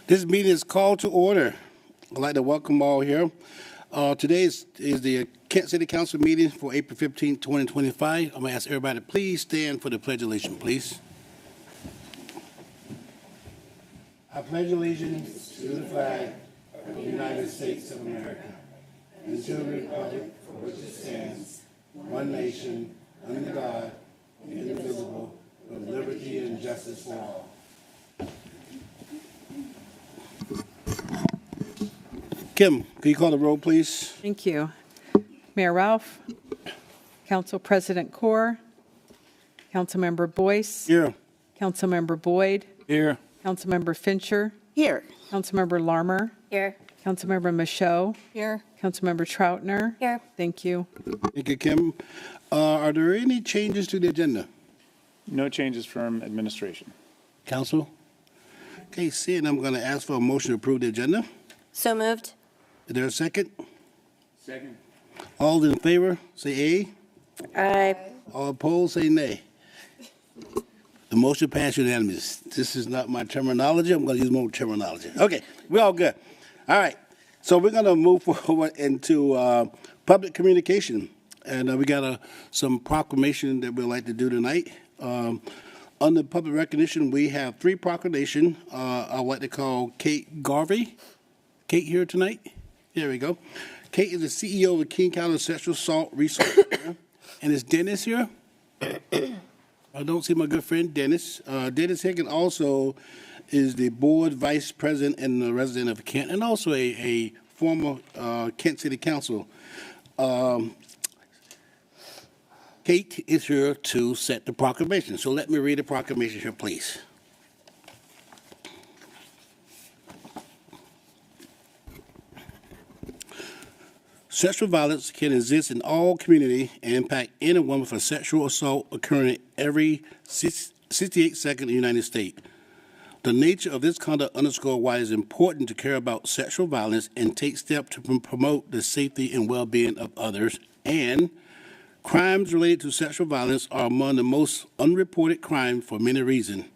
This meeting is called to order. I'd like to welcome all here. Today is the Kent City Council meeting for April 15, 2025. I'm going to ask everybody to please stand for the Pledge of Allegiance, please. I pledge allegiance to the flag of the United States of America and to the republic for which it stands, one nation, under God, indivisible, with liberty and justice for all. Kim, can you call the roll, please? Thank you. Mayor Ralph, Council President Corr, Councilmember Boyce, Here. Councilmember Boyd, Here. Councilmember Fincher, Here. Councilmember Larmer, Here. Councilmember Michaud, Here. Councilmember Troutner. Here. Thank you. Thank you, Kim. Are there any changes to the agenda? No changes from administration. Council? Okay, seeing I'm going to ask for a motion to approve the agenda. So moved. Is there a second? Second. All in favor, say aye. Aye. All opposed, say nay. The motion passed unanimous. This is not my terminology. I'm going to use more terminology. Okay, we're all good. All right, so we're going to move forward into public communication. And we got some proclamation that we'd like to do tonight. Under public recognition, we have 3 proclamations. I'd like to call Kate Garvey. Kate here tonight? There we go. Kate is the CEO of the King County Sexual Assault Resource Center. And is Dennis here? I don't see my good friend Dennis. Dennis Higgins also is the board vice president and a resident of Kent, and also a former Kent City Council. Kate is here to set the proclamation. So let me read the proclamation here, please. Sexual violence can exist in all community and impact any woman for sexual assault occurring every 68 seconds in the United States. The nature of this conduct underscores why it is important to care about sexual violence and take steps to promote the safety and well-being of others. And crimes related to sexual violence are among the most unreported crimes for many reasons,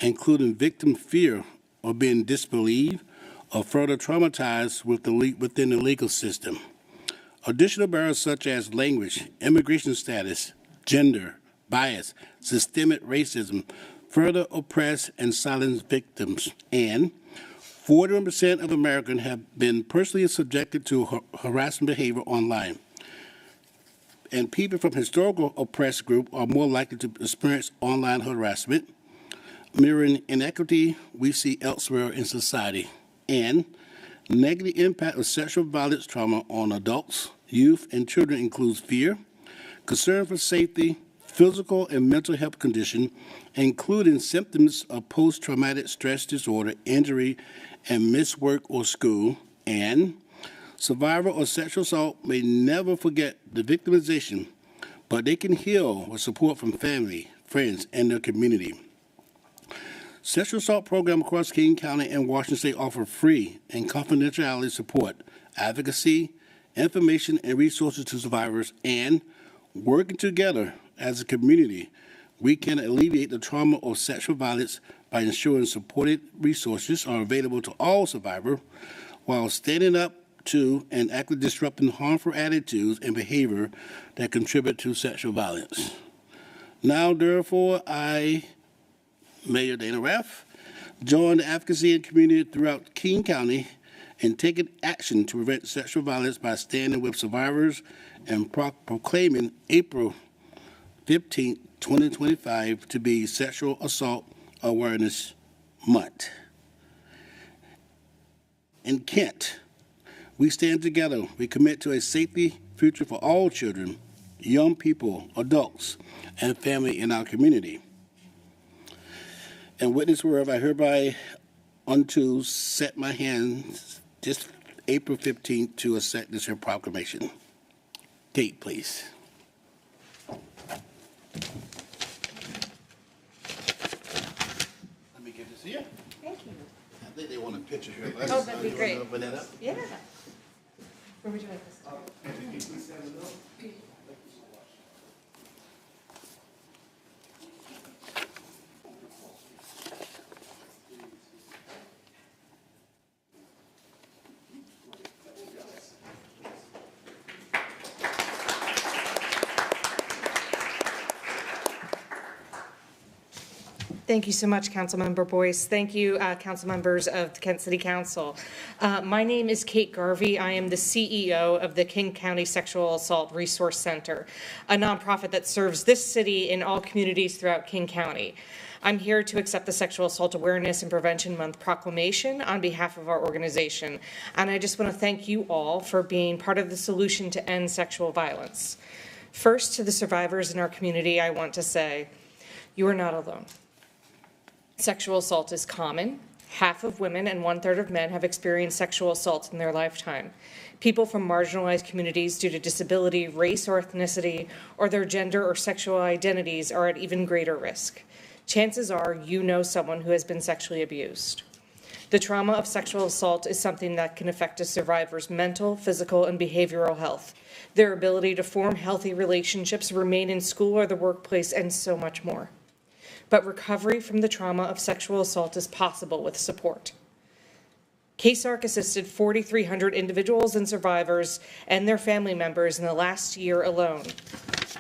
including victim fear of being disbelieved or further traumatized within the legal system. Additional barriers such as language, immigration status, gender, bias, systemic racism further oppress and silence victims. And 41% of Americans have been personally subjected to harassment behavior online. And people from historical oppressed groups are more likely to experience online harassment, mirroring inequity we see elsewhere in society. And negative impact of sexual violence trauma on adults, youth, and children includes fear, concern for safety, physical and mental health condition, including symptoms of post-traumatic stress disorder, injury, and missed work or school, and survivor of sexual assault may never forget the victimization, but they can heal with support from family, friends, and their community. Sexual assault programs across King County and Washington State offer free and confidentiality support, advocacy, information, and resources to survivors, and working together as a community, we can alleviate the trauma of sexual violence by ensuring supported resources are available to all survivors while standing up to and actively disrupting harmful attitudes and behavior that contribute to sexual violence. Now, therefore, I, Mayor Dana Raff, join the advocacy and community throughout King County and taking action to prevent sexual violence by standing with survivors and proclaiming April 15, 2025 to be Sexual Assault Awareness Month. In Kent, we stand together. We commit to a safety future for all children, young people, adults, and family in our community. And witness whereof I hereby unto set my hands this April 15th to accept this here proclamation. Kate, please. Let me get this here. Thank you. I think they want a picture here. Oh, that'd be great. Open that up. Yeah. Where would you like this? Thank you so much, Councilmember Boyce. Thank you, council members of the Kent City Council. My name is Kate Garvey. I am the CEO of the King County Sexual Assault Resource Center, a nonprofit that serves this city and all communities throughout King County. I'm here to accept the Sexual Assault Awareness and Prevention Month proclamation on behalf of our organization. And I just want to thank you all for being part of the solution to end sexual violence. First, to the survivors in our community, I want to say, you are not alone. Sexual assault is common. Half of women and 1/3 of men have experienced sexual assault in their lifetime. People from marginalized communities due to disability, race or ethnicity, or their gender or sexual identities are at even greater risk. Chances are you know someone who has been sexually abused. The trauma of sexual assault is something that can affect a survivor's mental, physical, and behavioral health, their ability to form healthy relationships, remain in school or the workplace, and so much more. But recovery from the trauma of sexual assault is possible with support. KSARC assisted 4,300 individuals and survivors and their family members in the last year alone.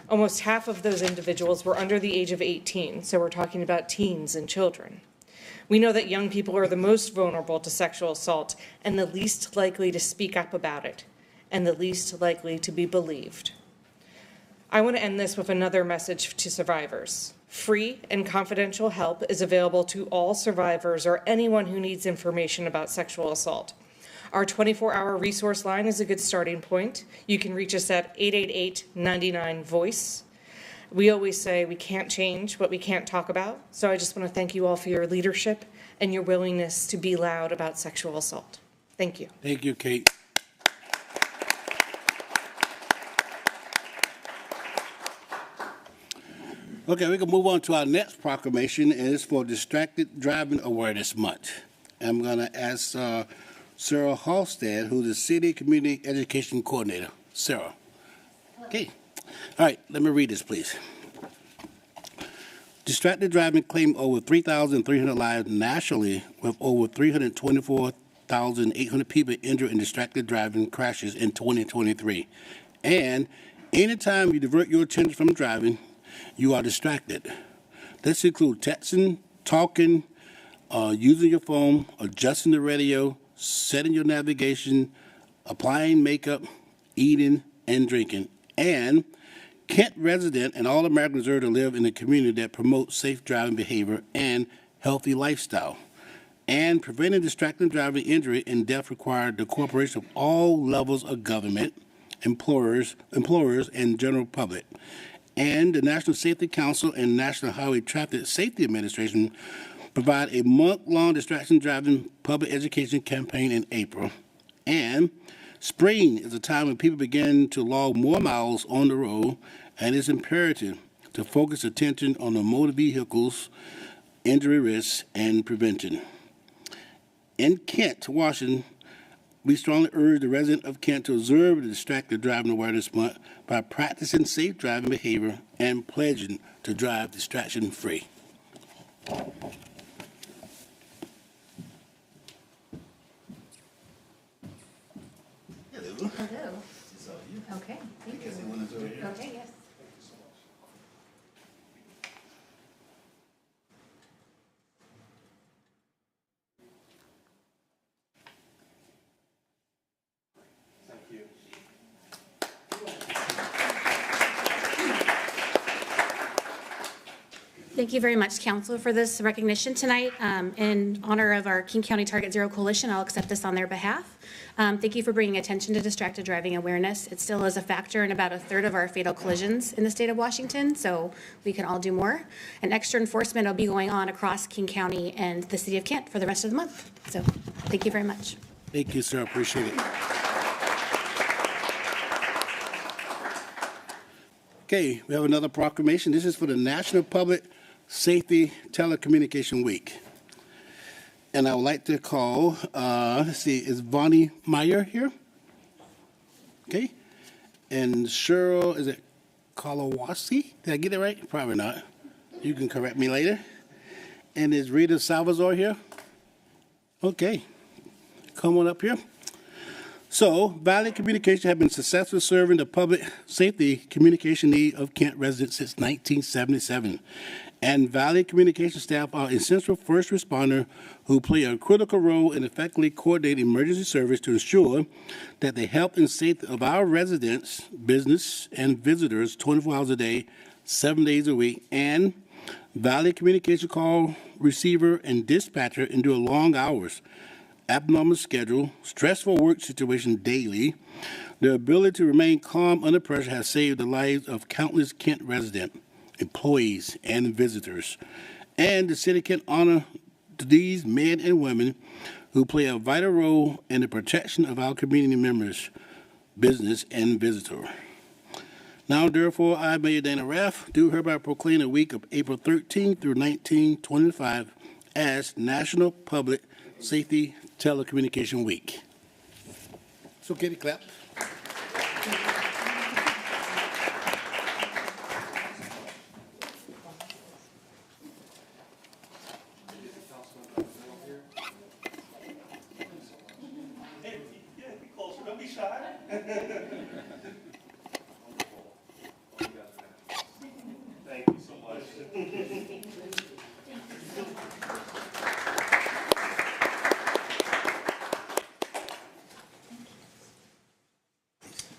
Almost half of those individuals were under the age of 18, so we're talking about teens and children. We know that young people are the most vulnerable to sexual assault and the least likely to speak up about it, and the least likely to be believed. I want to end this with another message to survivors. Free and confidential help is available to all survivors or anyone who needs information about sexual assault. Our 24-hour resource line is a good starting point. You can reach us at 888-99-VOICE. We always say we can't change what we can't talk about, so I just want to thank you all for your leadership and your willingness to be loud about sexual assault. Thank you. Thank you, Kate. Okay, we can move on to our next proclamation, and it's for Distracted Driving Awareness Month. I'm going to ask Sarah Halstead, who's the City Community Education Coordinator. Sarah. Okay. All right, let me read this, please. Distracted driving claimed over 3,300 lives nationally, with over 324,800 people injured in distracted driving crashes in 2023. And anytime you divert your attention from driving, you are distracted. This includes texting, talking, using your phone, adjusting the radio, setting your navigation, applying makeup, eating, and drinking. And Kent resident and all Americans deserve to live in a community that promotes safe driving behavior and healthy lifestyle. And preventing distracted driving injury and death required the cooperation of all levels of government, employers, and general public. And the National Safety Council and National Highway Traffic Safety Administration provide a month-long distraction driving public education campaign in April. And spring is a time when people begin to log more miles on the road, and it's imperative to focus attention on the motor vehicles, injury risks, and prevention. In Kent, Washington, we strongly urge the residents of Kent to observe the Distracted Driving Awareness Month by practicing safe driving behavior and pledging to drive distraction-free. Hello. Okay, thank you. Okay, yes. Thank you very much, Council, for this recognition tonight. In honor of our King County Target Zero Coalition, I'll accept this on their behalf. Thank you for bringing attention to distracted driving awareness. It still is a factor in about 1/3 of our fatal collisions in the state of Washington, so we can all do more. And extra enforcement will be going on across King County and the city of Kent for the rest of the month. So thank you very much. Thank you, sir. Appreciate it. Okay, we have another proclamation. This is for the National Public Safety Telecommunication Week. And I would like to call, let's see, is Bonnie Meyer here? Okay. And Cheryl, is it Kalawasi? Did I get it right? Probably not. You can correct me later. And is Rita Salvador here? Okay. Come on up here. So, Valley Communication has been successfully serving the public safety communication need of Kent residents since 1977. and Valley Communication staff are essential first responder who play a critical role in effectively coordinating emergency service to ensure that the health and safety of our residents, business, and visitors 24 hours a day, 7 days a week, and Valley Communication call receiver and dispatcher endure long hours, abnormal schedule, stressful work situation daily. Their ability to remain calm under pressure has saved the lives of countless Kent residents, employees, and visitors. And the city can honor these men and women who play a vital role in the protection of our community members, business, and visitor. Now, therefore, I, Mayor Dana Raff, do hereby proclaim the week of April 13 through 19, 2025 as National Public Safety Telecommunication Week. So, Kitty, clap.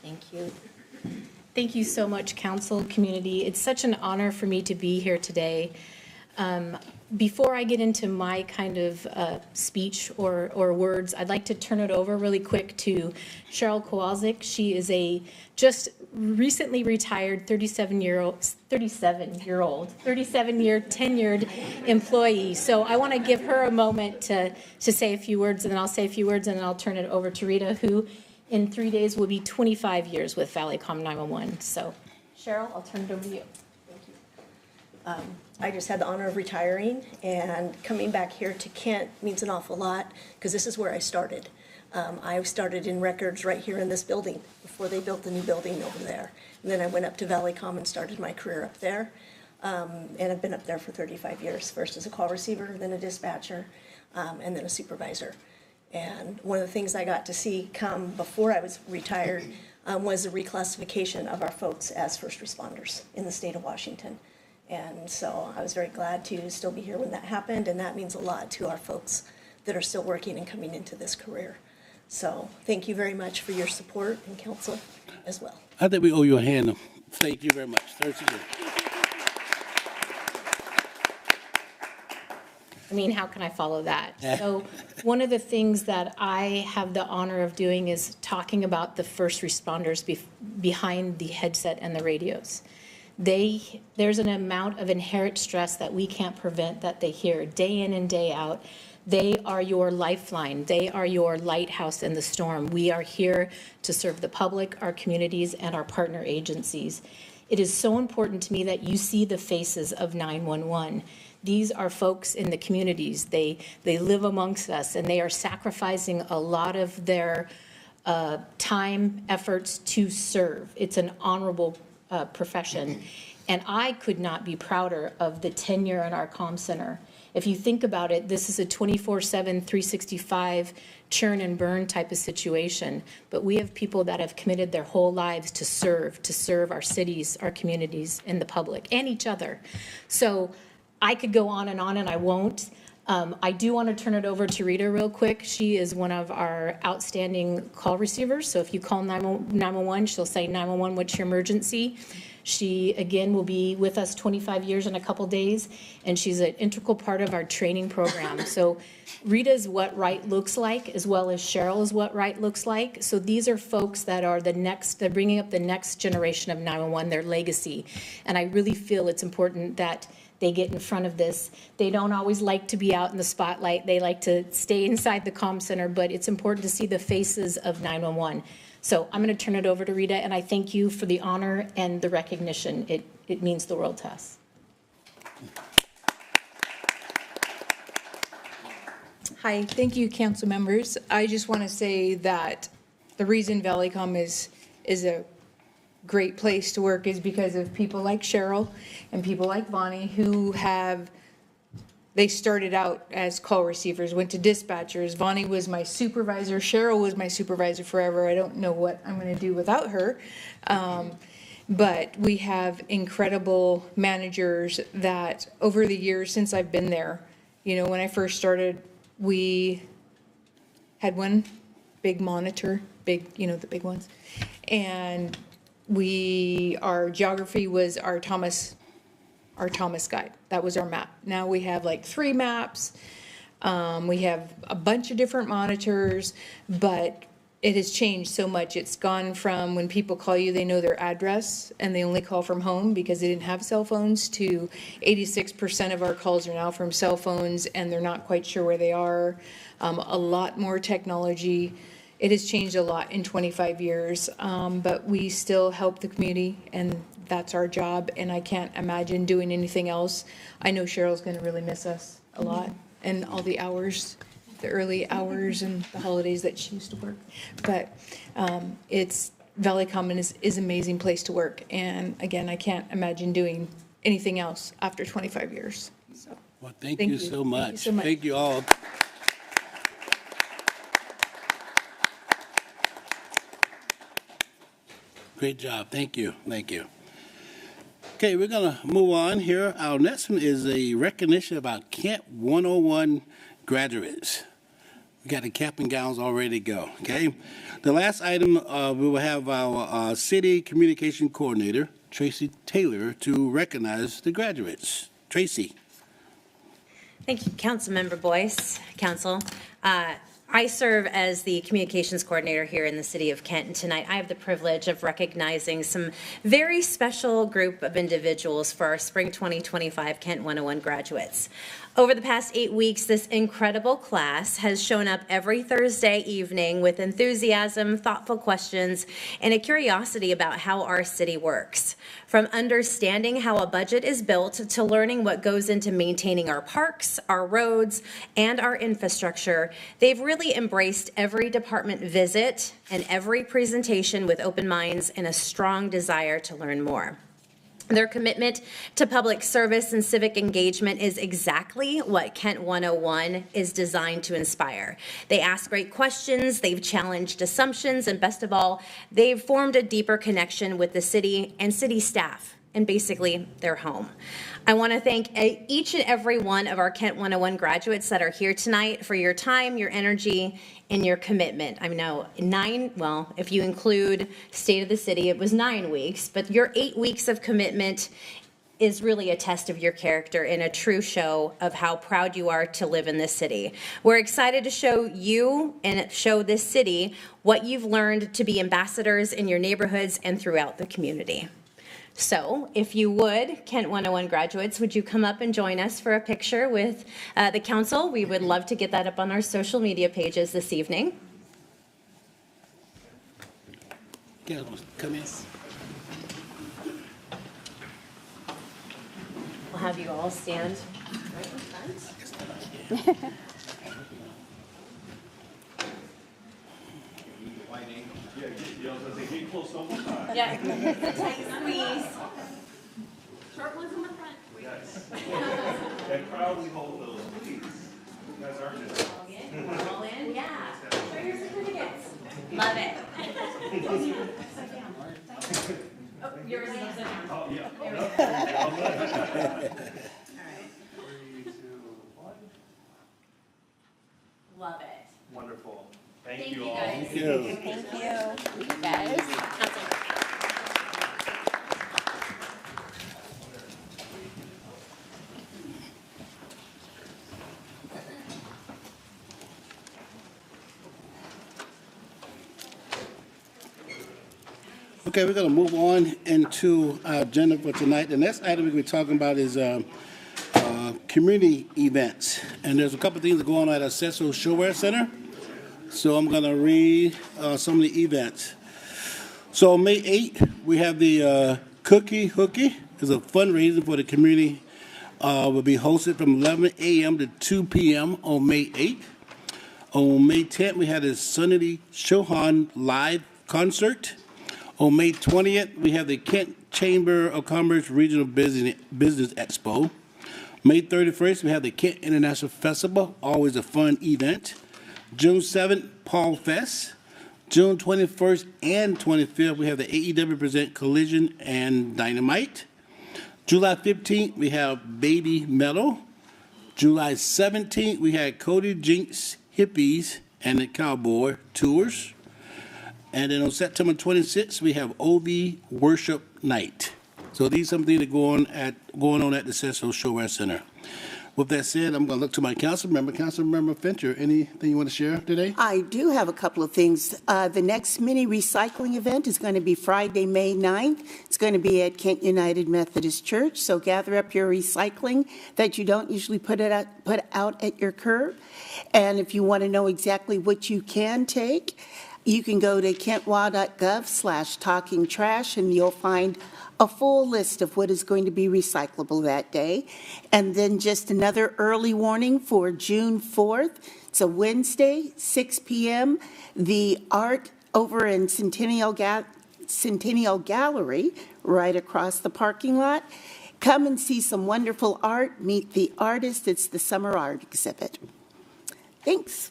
Thank you. Thank you so much, council, community. It's such an honor for me to be here today. Before I get into my kind of speech or words, I'd like to turn it over really quick to Cheryl Kowalczyk. She is a just recently retired 37-year tenured employee. So I want to give her a moment to say a few words, and then I'll say a few words, and then I'll turn it over to Rita, who in 3 days will be 25 years with Valleycom 911. So Cheryl, I'll turn it over to you. I just had the honor of retiring, and coming back here to Kent means an awful lot because this is where I started. I started in records right here in this building before they built the new building over there. And then I went up to Valleycom and started my career up there. And I've been up there for 35 years, first as a call receiver, then a dispatcher, and then a supervisor. And one of the things I got to see come before I was retired was the reclassification of our folks as first responders in the state of Washington. And so I was very glad to still be here when that happened, and that means a lot to our folks that are still working and coming into this career. So thank you very much for your support and counsel as well. I think we owe you a hand. Thank you very much. Thank you. I mean, how can I follow that? So one of the things that I have the honor of doing is talking about the first responders behind the headset and the radios. There's an amount of inherent stress that we can't prevent that they hear day in and day out. They are your lifeline. They are your lighthouse in the storm. We are here to serve the public, our communities, and our partner agencies. It is so important to me that you see the faces of 911. These are folks in the communities. They live amongst us, and they are sacrificing a lot of their time, efforts to serve. It's an honorable profession. And I could not be prouder of the tenure in our comm center. If you think about it, this is a 24/7, 365 churn and burn type of situation. But we have people that have committed their whole lives to serve our cities, our communities, and the public, and each other. So I could go on, and I won't. I do want to turn it over to Rita real quick. She is one of our outstanding call receivers. So if you call 911, she'll say, 911, what's your emergency? She, again, will be with us 25 years in a couple days, and she's an integral part of our training program. So Rita is what right looks like, as well as Cheryl is what right looks like. So these are folks that are they're bringing up the next generation of 911, their legacy. And I really feel it's important that they get in front of this. They don't always like to be out in the spotlight. They like to stay inside the comm center, but it's important to see the faces of 911. So I'm going to turn it over to Rita, and I thank you for the honor and the recognition. It means the world to us. Hi, thank you, council members. I just want to say that the reason Valleycom is a great place to work is because of people like Cheryl and people like Bonnie who they started out as call receivers, went to dispatchers. Bonnie was my supervisor. Cheryl was my supervisor forever. I don't know what I'm going to do without her. But we have incredible managers that over the years since I've been there, when I first started, we had one big monitor, the big ones. And our geography was our Thomas guide. That was our map. Now we have like 3 maps. We have a bunch of different monitors, but it has changed so much. It's gone from when people call you, they know their address and they only call from home because they didn't have cell phones, to 86% of our calls are now from cell phones and they're not quite sure where they are. A lot more technology. It has changed a lot in 25 years, but we still help the community, and that's our job, and I can't imagine doing anything else. I know Cheryl's going to really miss us a lot, and all the hours, the early hours and the holidays that she used to work. But Valley Common is an amazing place to work, and again, I can't imagine doing anything else after 25 years. So, Well, thank you so much. Thank you so much. Thank you all. Great job. Thank you. Thank you. Okay, we're going to move on here. Our next one is a recognition about Kent 101 graduates. We got the cap and gowns all ready to go, okay? The last item, we will have our city communication coordinator, Tracy Taylor, to recognize the graduates. Tracy. Thank you, Councilmember Boyce, Council. I serve as the communications coordinator here in the city of Kent, and tonight I have the privilege of recognizing some very special group of individuals for our spring 2025 Kent 101 graduates. Over the past 8 weeks, this incredible class has shown up every Thursday evening with enthusiasm, thoughtful questions, and a curiosity about how our city works. From understanding how a budget is built to learning what goes into maintaining our parks, our roads, and our infrastructure, they've really embraced every department visit and every presentation with open minds and a strong desire to learn more. Their commitment to public service and civic engagement is exactly what Kent 101 is designed to inspire. They ask great questions, they've challenged assumptions, and best of all, they've formed a deeper connection with the city and city staff, and basically their home. I want to thank each and every one of our Kent 101 graduates that are here tonight for your time, your energy, and your commitment. I know if you include State of the City, it was 9 weeks, but your 8 weeks of commitment is really a test of your character and a true show of how proud you are to live in this city. We're excited to show you and show this city what you've learned to be ambassadors in your neighborhoods and throughout the community. So, if you would, Kent 101 graduates, would you come up and join us for a picture with the council? We would love to get that up on our social media pages this evening. Yeah, come in. We'll have you all stand right in front. Yeah, it's a tight squeeze. Short ones in the front. Yes. And proudly hold those, please. You guys aren't just. All in, yeah. Show your certificates. Love it. Oh, yours is upside down. Oh, yeah. There we go. All right. 3, 2, 1. Love it. Wonderful. Thank Thank you you, all. guys. Thank you. Okay, we're going to move on into our agenda for tonight. The next item we're going to be talking about is community events. And there's a couple things going on at our Cecil Showwear Center. So I'm going to read some of the events. So on May 8th, we have the Cookie Hookie. It's a fundraiser for the community. Will be hosted from 11 a.m. to 2 p.m. on May 8th. On May 10th, we had a Sunny Chauhan live concert. On May 20th, we have the Kent Chamber of Commerce Regional Business Expo. May 31st, we have the Kent International Festival, always a fun event. June 7th, Paul Fest. June 21st and 25th, we have the AEW present Collision and Dynamite. July 15th, we have Baby Metal. July 17th, we had Cody Jinks, Hippies, and the Cowboy Tours. And then on September 26th, we have OV Worship Night. So these are some things that going on at the Cecil Showwear Center. With that said, I'm going to look to my council member. Councilmember Fincher, anything you want to share today? I do have a couple of things. The next mini recycling event is going to be Friday, May 9th. It's going to be at Kent United Methodist Church. So gather up your recycling that you don't usually put out at your curb. And if you want to know exactly what you can take, you can go to kentwa.gov/talkingtrash, and you'll find a full list of what is going to be recyclable that day. And then just another early warning for June 4th. It's a Wednesday, 6 p.m. The art over in Centennial Gallery, right across the parking lot. Come and see some wonderful art. Meet the artist. It's the summer art exhibit. Thanks.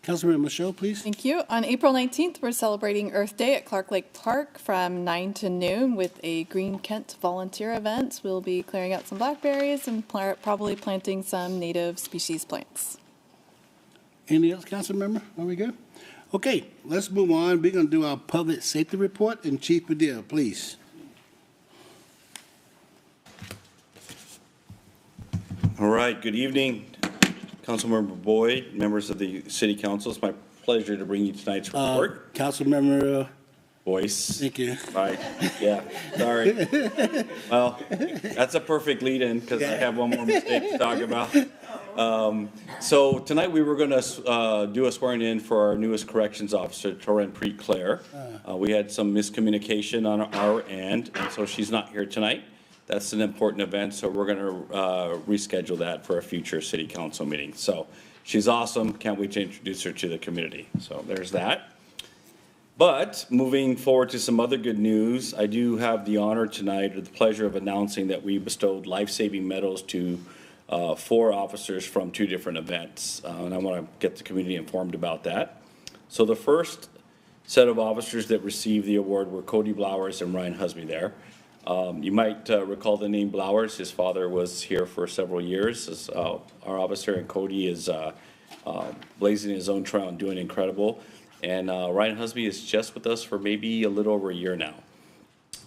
Councilmember Michelle, please. Thank you. On April 19th, we're celebrating Earth Day at Clark Lake Park from 9 to noon with a Green Kent volunteer event. We'll be clearing out some blackberries and probably planting some native species plants. Anything else, council member? Are we good? Okay, let's move on. We're going to do our public safety report, and Chief Padilla, please. All right, good evening, Councilmember Boyd, members of the City Council. It's my pleasure to bring you tonight's report. Councilmember Boyce. Thank you. Right, yeah, sorry. Well, that's a perfect lead-in because I have one more mistake to talk about. So tonight we were going to do a swearing in for our newest corrections officer, Torrenpreet Claire. We had some miscommunication on our end, and so she's not here tonight. That's an important event, so we're going to reschedule that for a future city council meeting. So she's awesome. Can't wait to introduce her to the community. So there's that. But moving forward to some other good news, I do have the honor tonight or the pleasure of announcing that we bestowed life-saving medals to 4 officers from 2 different events. And I want to get the community informed about that. So the first set of officers that received the award were Cody Blowers and Ryan Husby there. You might recall the name Blowers. His father was here for several years as our officer, and Cody is blazing his own trail and doing incredible. And Ryan Husby is just with us for maybe a little over a year now.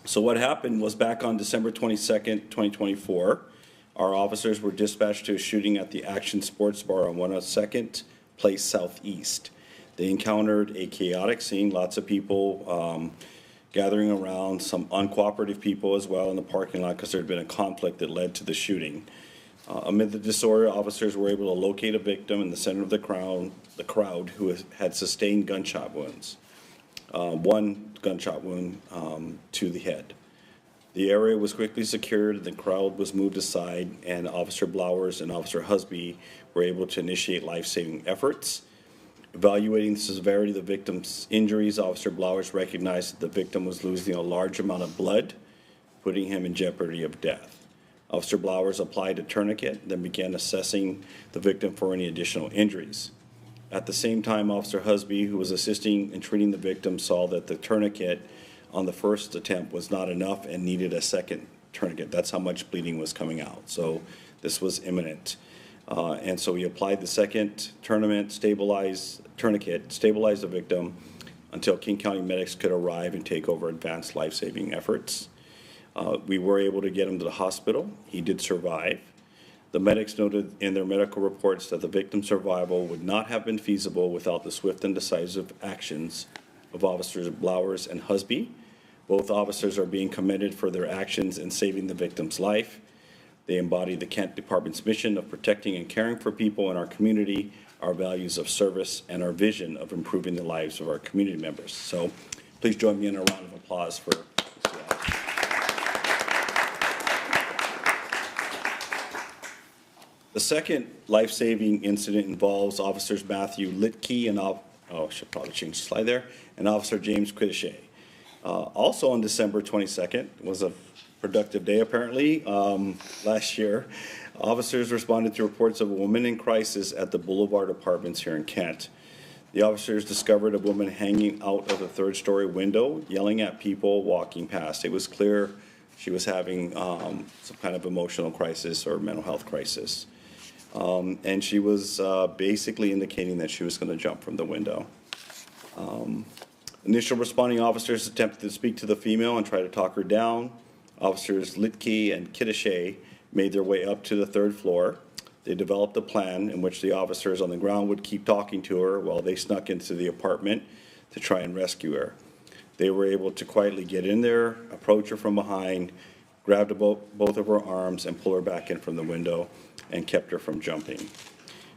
So what happened was back on December 22nd, 2024, our officers were dispatched to a shooting at the Action Sports Bar on 102nd Place Southeast. They encountered a chaotic scene, lots of people gathering around, some uncooperative people as well in the parking lot because there had been a conflict that led to the shooting. Amid the disorder, officers were able to locate a victim in the center of the crowd who had sustained gunshot wounds. 1 gunshot wound to the head. The area was quickly secured, the crowd was moved aside, and Officer Blowers and Officer Husby were able to initiate life-saving efforts. Evaluating the severity of the victim's injuries, Officer Blowers recognized that the victim was losing a large amount of blood, putting him in jeopardy of death. Officer Blowers applied a tourniquet, then began assessing the victim for any additional injuries. At the same time, Officer Husby, who was assisting in treating the victim, saw that the tourniquet on the first attempt was not enough and needed a second tourniquet. That's how much bleeding was coming out. So this was imminent. And so he applied the second tourniquet, stabilized the victim until King County medics could arrive and take over advanced life-saving efforts. We were able to get him to the hospital. He did survive. The medics noted in their medical reports that the victim's survival would not have been feasible without the swift and decisive actions of Officers Blowers and Husby. Both officers are being commended for their actions in saving the victim's life. They embody the Kent Department's mission of protecting and caring for people in our community, our values of service, and our vision of improving the lives of our community members. So please join me in a round of applause for these 2 officers. The second life-saving incident involves Officers Matthew Litke and I should probably change the slide there, and Officer James Quidishay. Also on December 22nd was a productive day apparently. Last year, officers responded to reports of a woman in crisis at the Boulevard Apartments here in Kent. The officers discovered a woman hanging out of a third-story window, yelling at people walking past. It was clear she was having some kind of emotional crisis or mental health crisis. And she was basically indicating that she was going to jump from the window. Initial responding officers attempted to speak to the female and try to talk her down. Officers Litke and Kittiche made their way up to the third floor. They developed a plan in which the officers on the ground would keep talking to her while they snuck into the apartment to try and rescue her. They were able to quietly get in there, approach her from behind, grabbed both of her arms and pull her back in from the window and kept her from jumping.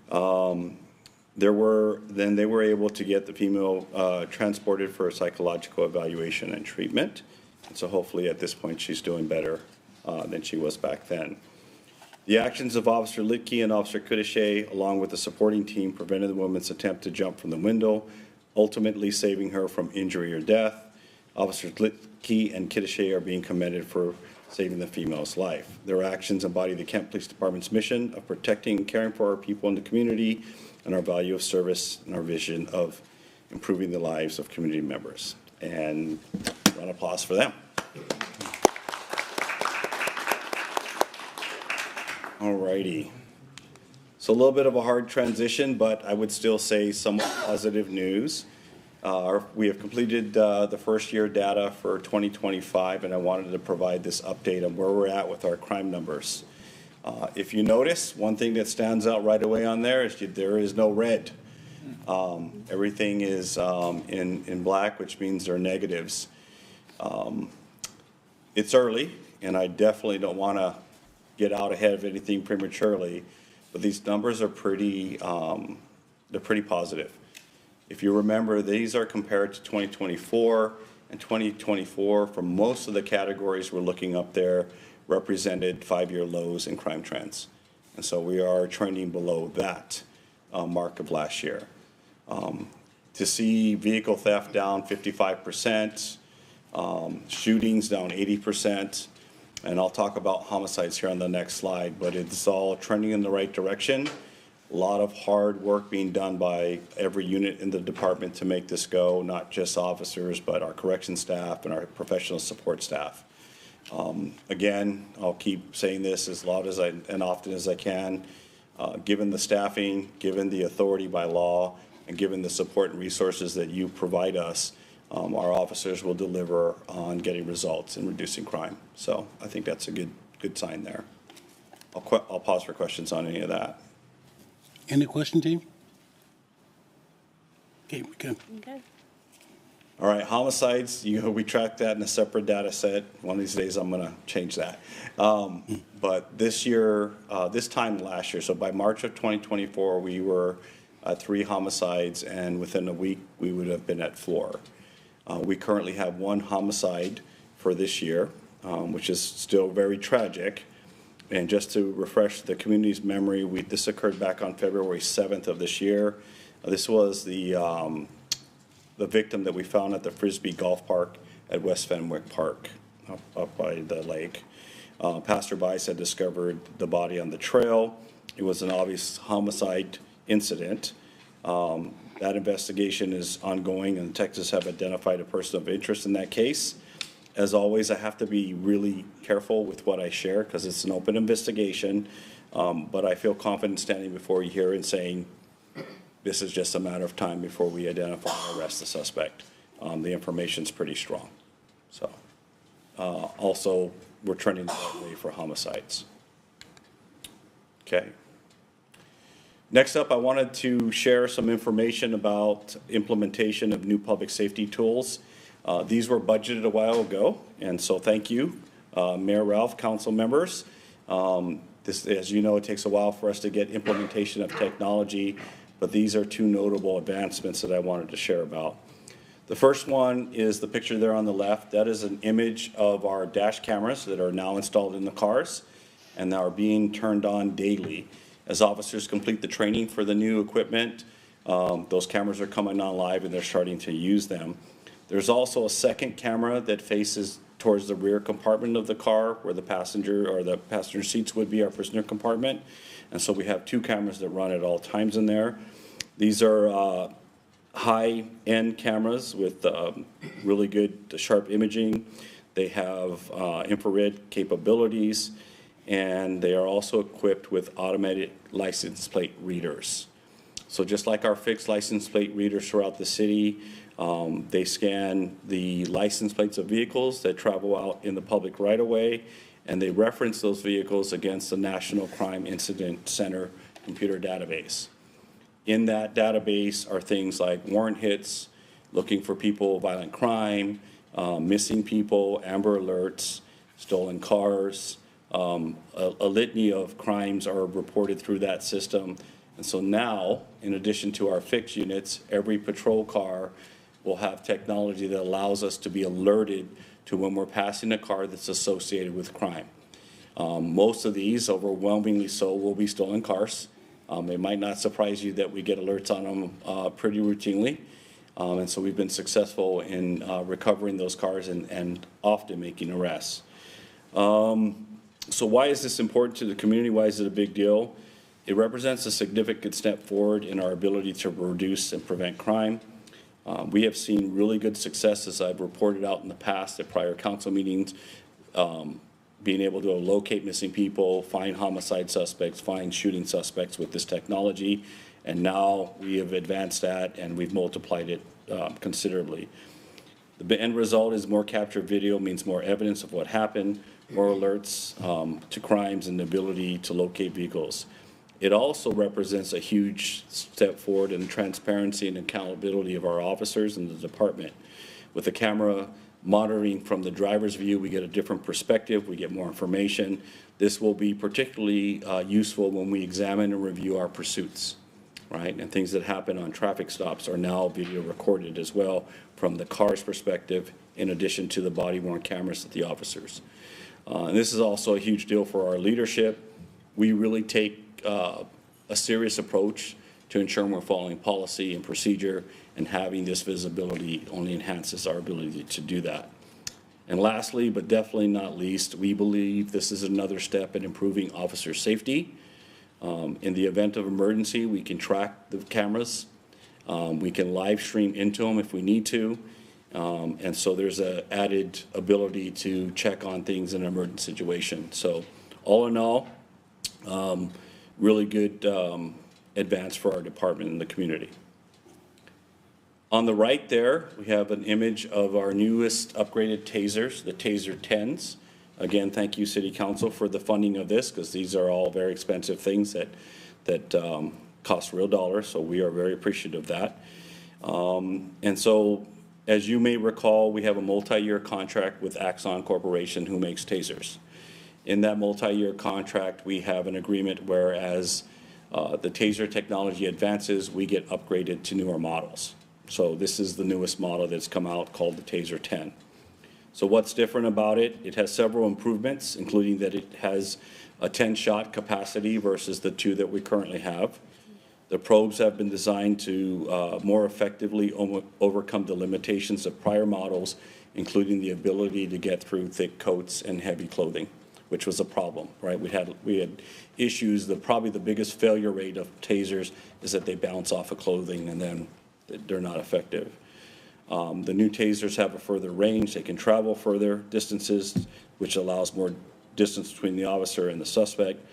They were able to get the female transported for a psychological evaluation and treatment. And so hopefully at this point she's doing better than she was back then. The actions of Officer Litke and Officer Kudiche, along with the supporting team, prevented the woman's attempt to jump from the window, ultimately saving her from injury or death. Officers Litke and Kudiche are being commended for saving the female's life. Their actions embody the Kent Police Department's mission of protecting and caring for our people in the community and our value of service and our vision of improving the lives of community members. And round of applause for them. All righty. So a little bit of a hard transition, but I would still say somewhat positive news. We have completed the first year data for 2025, and I wanted to provide this update on where we're at with our crime numbers. If you notice, one thing that stands out right away on there is there is no red. Everything is in black, which means they're negatives. It's early, and I definitely don't want to get out ahead of anything prematurely, but these numbers are pretty positive. If you remember, these are compared to 2024, and 2024, for most of the categories we're looking up there, represented 5-year lows in crime trends. And so we are trending below that mark of last year. To see vehicle theft down 55%, shootings down 80%, and I'll talk about homicides here on the next slide, but it's all trending in the right direction. A lot of hard work being done by every unit in the department to make this go, not just officers, but our corrections staff and our professional support staff. Again, I'll keep saying this as loud as and often as I can. Given the staffing, given the authority by law, and given the support and resources that you provide us, our officers will deliver on getting results and reducing crime. So I think that's a good sign there. I'll pause for questions on any of that. Any question, team? Okay, good. Okay. All right, homicides, we track that in a separate data set. One of these days I'm going to change that. But this year, this time last year, so by March of 2024, we were at 3 homicides, and within a week we would have been at 4. We currently have 1 homicide for this year, which is still very tragic. And just to refresh the community's memory, this occurred back on February 7th of this year. This was the victim that we found at the Frisbee Golf Park at West Fenwick Park, up by the lake. Passerbys had discovered the body on the trail. It was an obvious homicide incident. That investigation is ongoing, and Texas have identified a person of interest in that case. As always, I have to be really careful with what I share because it's an open investigation, but I feel confident standing before you here and saying this is just a matter of time before we identify and arrest the suspect. The information's pretty strong. So, also, we're trending the right way for homicides. Okay. Next up, I wanted to share some information about implementation of new public safety tools. These were budgeted a while ago, and so thank you, Mayor Ralph, council members. As you know, it takes a while for us to get implementation of technology, but these are 2 notable advancements that I wanted to share about. The first one is the picture there on the left. That is an image of our dash cameras that are now installed in the cars and are being turned on daily. As officers complete the training for the new equipment, those cameras are coming on live and they're starting to use them. There's also a second camera that faces towards the rear compartment of the car where the passenger seats would be our prisoner compartment. And so we have 2 cameras that run at all times in there. These are high-end cameras with really good sharp imaging. They have infrared capabilities, and they are also equipped with automated license plate readers. So just like our fixed license plate readers throughout the city, they scan the license plates of vehicles that travel out in the public right-of-way, and they reference those vehicles against the National Crime Incident Center computer database. In that database are things like warrant hits, looking for people, violent crime, missing people, Amber Alerts, stolen cars. A litany of crimes are reported through that system. And so now, in addition to our fixed units, every patrol car will have technology that allows us to be alerted to when we're passing a car that's associated with crime. Most of these, overwhelmingly so, will be stolen cars. It might not surprise you that we get alerts on them pretty routinely. And so we've been successful in recovering those cars and often making arrests. So why is this important to the community? Why is it a big deal? It represents a significant step forward in our ability to reduce and prevent crime. We have seen really good success, as I've reported out in the past at prior council meetings, being able to locate missing people, find homicide suspects, find shooting suspects with this technology. And now we have advanced that and we've multiplied it considerably. The end result is more captured video means more evidence of what happened, more alerts to crimes, and the ability to locate vehicles. It also represents a huge step forward in transparency and accountability of our officers in the department. With the camera monitoring from the driver's view, we get a different perspective, we get more information. This will be particularly useful when we examine and review our pursuits, right? And things that happen on traffic stops are now video recorded as well from the car's perspective, in addition to the body-worn cameras of the officers. And this is also a huge deal for our leadership. We really take a serious approach to ensuring we're following policy and procedure, and having this visibility only enhances our ability to do that. And lastly, but definitely not least, we believe this is another step in improving officer safety. In the event of emergency, we can track the cameras. We can live stream into them if we need to. And so there's an added ability to check on things in an emergency situation. So all in all, really good advance for our department and the community. On the right there, we have an image of our newest upgraded tasers, the TASER 10s. Again, thank you, City Council, for the funding of this, because these are all very expensive things that cost real dollars, so we are very appreciative of that. And so, as you may recall, we have a multi-year contract with Axon Corporation, who makes tasers. In that multi-year contract, we have an agreement where as the taser technology advances, we get upgraded to newer models. So this is the newest model that's come out, called the TASER 10. So what's different about it? It has several improvements, including that it has a 10-shot capacity versus the 2 that we currently have. The probes have been designed to more effectively overcome the limitations of prior models, including the ability to get through thick coats and heavy clothing, which was a problem, right? We had issues. Probably the biggest failure rate of tasers is that they bounce off of clothing and then they're not effective. The new tasers have a further range. They can travel further distances, which allows more distance between the officer and the suspect.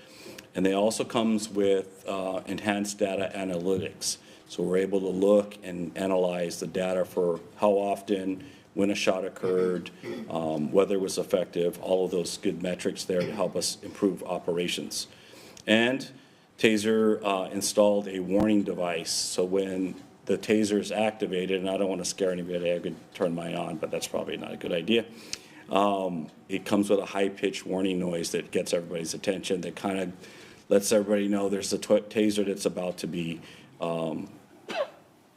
And they also comes with enhanced data analytics. So we're able to look and analyze the data for how often, when a shot occurred, whether it was effective, all of those good metrics there to help us improve operations. And TASER installed a warning device. So when the TASER is activated, and I don't want to scare anybody, I could turn mine on, but that's probably not a good idea. It comes with a high-pitched warning noise that gets everybody's attention, that kind of lets everybody know there's a TASER that's about to be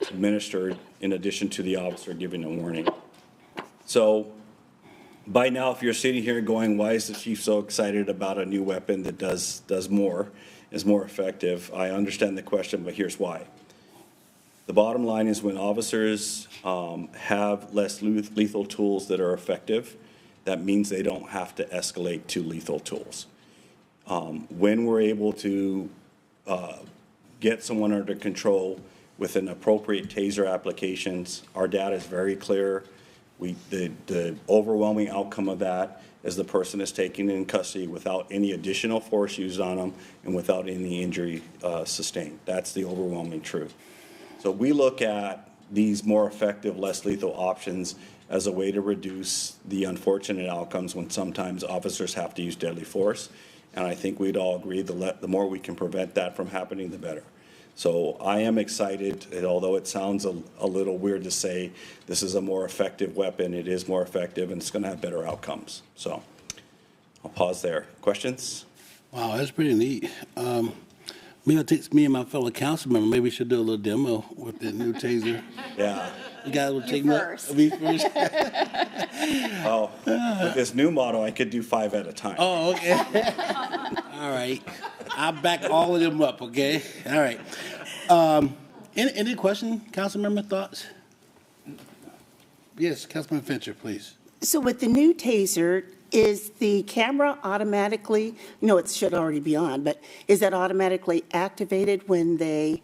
administered, in addition to the officer giving a warning. So by now, if you're sitting here going, why is the chief so excited about a new weapon that does more, is more effective? I understand the question, but here's why. The bottom line is, when officers have less lethal tools that are effective, that means they don't have to escalate to lethal tools. When we're able to get someone under control with an appropriate TASER applications. Our data is very clear. The overwhelming outcome of that is the person is taken in custody without any additional force used on them and without any injury sustained. That's the overwhelming truth. So we look at these more effective, less lethal options as a way to reduce the unfortunate outcomes when sometimes officers have to use deadly force. And I think we'd all agree the more we can prevent that from happening, the better. So I am excited, and although it sounds a little weird to say this is a more effective weapon, it is more effective and it's going to have better outcomes. So I'll pause there. Questions? Wow, that's pretty neat. Maybe it takes me and my fellow council member, maybe we should do a little demo with the new TASER. Yeah. You guys will take first. me first. Oh, with this new model, I could do 5 at a time. Oh, okay. All right. I'll back all of them up, okay? All right. Any question, council member, thoughts? Yes, Councilman Fincher, please. So with the new TASER, is the camera automatically, it should already be on, but is that automatically activated when the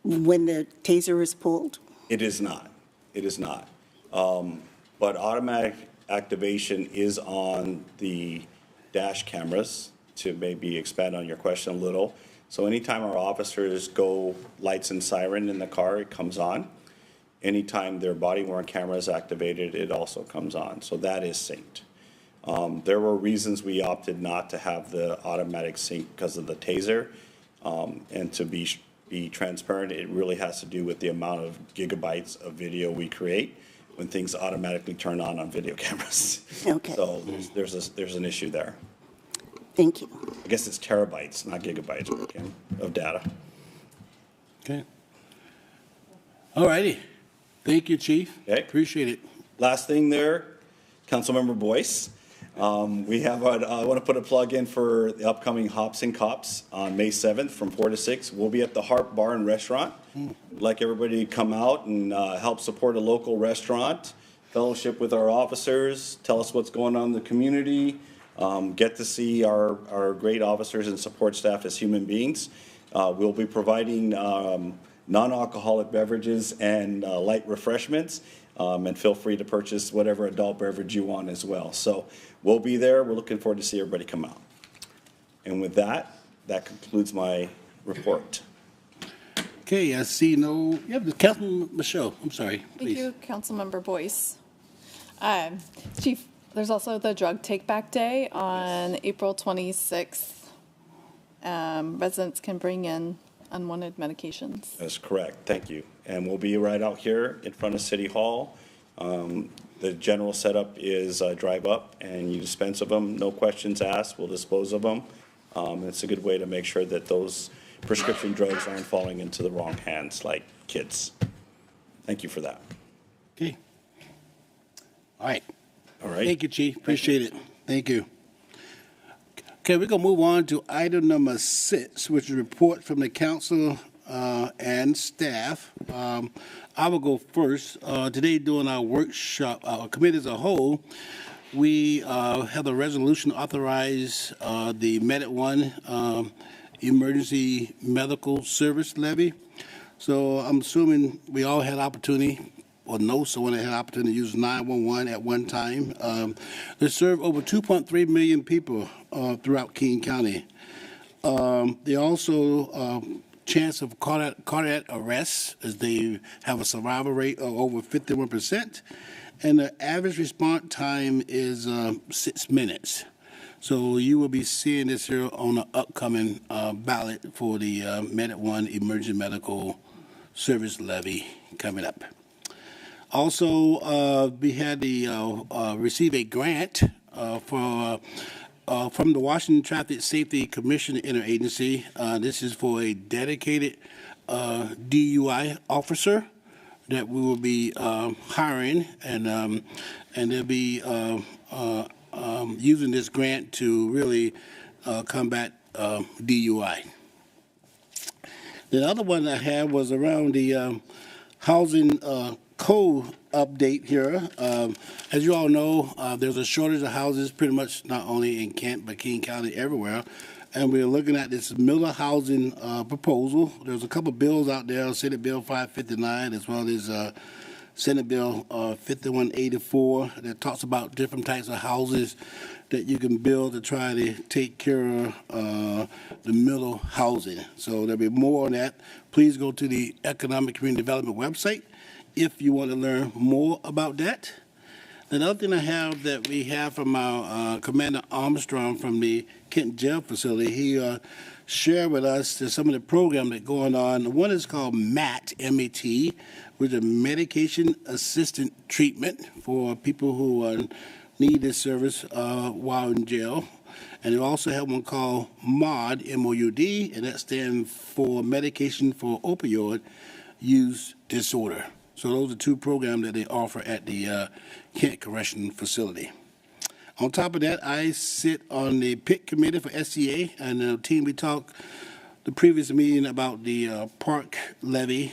TASER is pulled? It is not. It is not. But automatic activation is on the dash cameras, to maybe expand on your question a little. So anytime our officers go lights and siren in the car, it comes on. Anytime their body-worn camera is activated, it also comes on. So that is synced. There were reasons we opted not to have the automatic sync because of the TASER. And to be transparent, it really has to do with the amount of gigabytes of video we create when things automatically turn on video cameras. Okay. So there's an issue there. Thank you. I guess it's terabytes, not gigabytes, of data. Okay. All righty. Thank you, Chief. Okay. Appreciate it. Last thing there, Councilmember Boyce. We have, I want to put a plug in for the upcoming Hops and Cops on May 7th from 4 to 6. We'll be at the Harp Bar and Restaurant. We'd like everybody to come out and help support a local restaurant, fellowship with our officers, tell us what's going on in the community, get to see our great officers and support staff as human beings. We'll be providing non-alcoholic beverages and light refreshments. And feel free to purchase whatever adult beverage you want as well. So we'll be there. We're looking forward to see everybody come out. And with that concludes my report. Okay, I see no, Councilman Michaud, I'm sorry, please. Thank you, Councilmember Boyce. Chief, there's also the Drug Take Back Day on April 26th. Residents can bring in unwanted medications. That's correct. Thank you. And we'll be right out here in front of City Hall. The general setup is drive up and you dispense of them. No questions asked. We'll dispose of them. It's a good way to make sure that those prescription drugs aren't falling into the wrong hands like kids. Thank you for that. Okay. All right. All right. Thank you, Chief. Appreciate it. Thank you. Okay, we're going to move on to item number 6, which is a report from the council and staff. I will go first. Today, during our workshop, our committee as a whole, we have a resolution to authorize the Med-1 Emergency Medical Service Levy. So I'm assuming we all had opportunity or know someone that had opportunity to use 911 at one time. They serve over 2.3 million people throughout King County. They also chance of cardiac arrest, as they have a survival rate of over 51%, and the average response time is 6 minutes. So you will be seeing this here on the upcoming ballot for the Med-1 Emergency Medical Service Levy coming up. Also, we had the receive a grant from the Washington Traffic Safety Commission Interagency. This is for a dedicated DUI officer that we will be hiring, and they'll be using this grant to really combat DUI. The other one I had was around the housing code update here. As you all know, there's a shortage of houses pretty much not only in Kent, but King County everywhere. and we're looking at this Miller housing proposal. There's a couple bills out there, Senate Bill 559, as well as Senate Bill 5184, that talks about different types of houses that you can build to try to take care of the Miller housing. So there'll be more on that. Please go to the Economic Community Development website if you want to learn more about that. Another thing I have that we have from our Commander Armstrong from the Kent Jail Facility, he shared with us some of the programs that are going on. One is called MAT, M-A-T, which is a medication assistant treatment for people who need this service while in jail. And they also have one called MOUD, M-O-U-D, and that stands for Medication for Opioid Use Disorder. So those are two programs that they offer at the Kent Correctional Facility. On top of that, I sit on the PIC committee for SCA, and the team we talked the previous meeting about the park levy.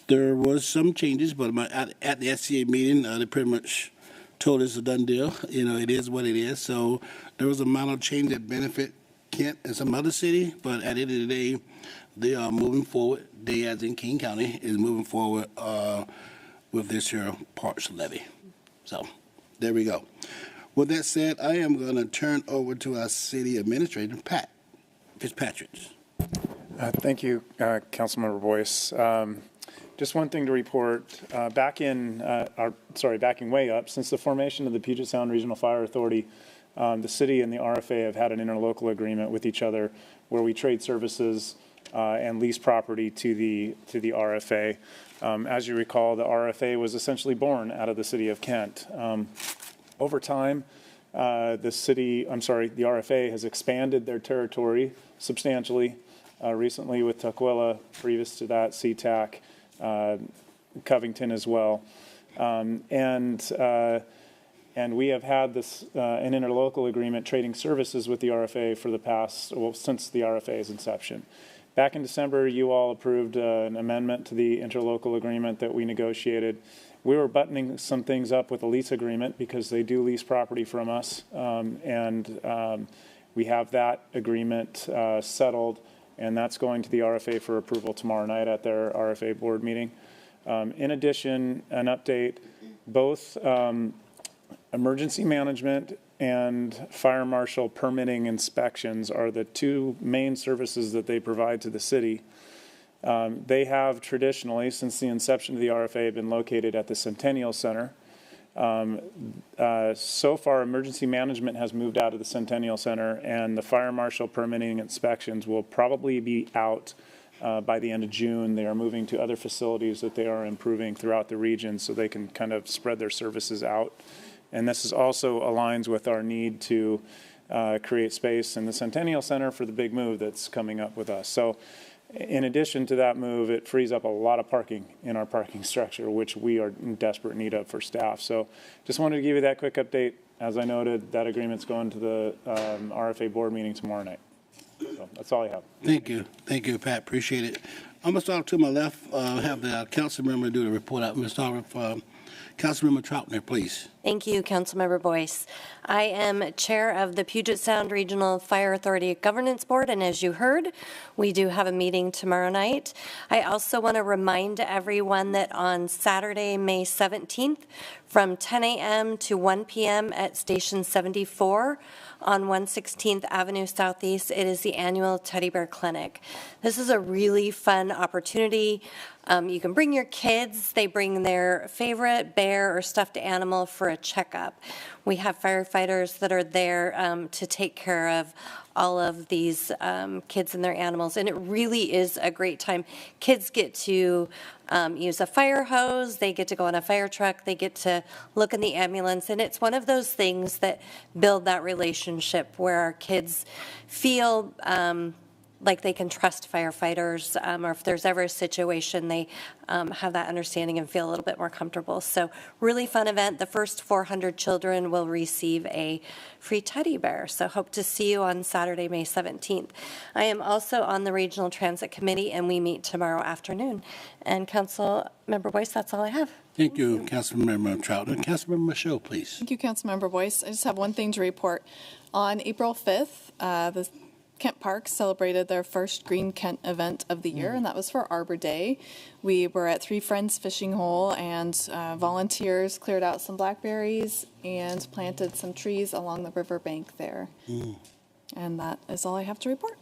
There was some changes, but at the SCA meeting, they pretty much told us a done deal. You know, it is what it is. So there was a minor change that benefit Kent and some other city, but at the end of the day, they are moving forward. They, as in King County, is moving forward with this here parks levy. So there we go. With that said, I am going to turn over to our city administrator, Pat Fitzpatrick. Thank you, Councilmember Boyce. Just one thing to report. Backing way up, since the formation of the Puget Sound Regional Fire Authority, the city and the RFA have had an interlocal agreement with each other where we trade services and lease property to the RFA. As you recall, the RFA was essentially born out of the city of Kent. Over time, the RFA has expanded their territory substantially. Recently with Tukwila, previous to that, SeaTac, Covington as well. And we have had this an interlocal agreement trading services with the RFA for the past, since the RFA's inception. Back in December, you all approved an amendment to the interlocal agreement that we negotiated. We were buttoning some things up with a lease agreement because they do lease property from us, we have that agreement settled, and that's going to the RFA for approval tomorrow night at their RFA board meeting. In addition, an update, both emergency management and fire marshal permitting inspections are the two main services that they provide to the city. They have traditionally, since the inception of the RFA, been located at the Centennial Center. So far, emergency management has moved out of the Centennial Center, and the fire marshal permitting inspections will probably be out by the end of June. They are moving to other facilities that they are improving throughout the region so they can kind of spread their services out. And this is also aligns with our need to create space in the Centennial Center for the big move that's coming up with us. So in addition to that move, it frees up a lot of parking in our parking structure, which we are in desperate need of for staff. So just wanted to give you that quick update. As I noted, that agreement's going to the RFA board meeting tomorrow night. So that's all I have. Thank you. Thank you, Pat. Appreciate it. I'm going to start to my left, have the council member do the report out. I'm going to start with Councilmember Troutner, please. Thank you, Councilmember Boyce. I am chair of the Puget Sound Regional Fire Authority Governance Board, and as you heard, we do have a meeting tomorrow night. I also want to remind everyone that on Saturday, May 17th, from 10 a.m. to 1 p.m. at Station 74 on 116th Avenue Southeast, it is the annual Teddy Bear Clinic. This is a really fun opportunity. You can bring your kids. They bring their favorite bear or stuffed animal for a checkup. We have firefighters that are there to take care of all of these kids and their animals, and it really is a great time. Kids get to use a fire hose, they get to go on a fire truck, they get to look in the ambulance, and it's one of those things that build that relationship where our kids feel like they can trust firefighters, or if there's ever a situation, they have that understanding and feel a little bit more comfortable. So really fun event. The first 400 children will receive a free teddy bear. So hope to see you on Saturday, May 17th. I am also on the Regional Transit Committee, and we meet tomorrow afternoon. And Councilmember Boyce, that's all I have. Thank you, Councilmember Troutner. Councilmember Michaud, please. Thank you, Councilmember Boyce. I just have one thing to report. On April 5th, the Kent Park celebrated their first Green Kent event of the year, and that was for Arbor Day. We were at Three Friends Fishing Hole, and volunteers cleared out some blackberries and planted some trees along the riverbank there. And that is all I have to report.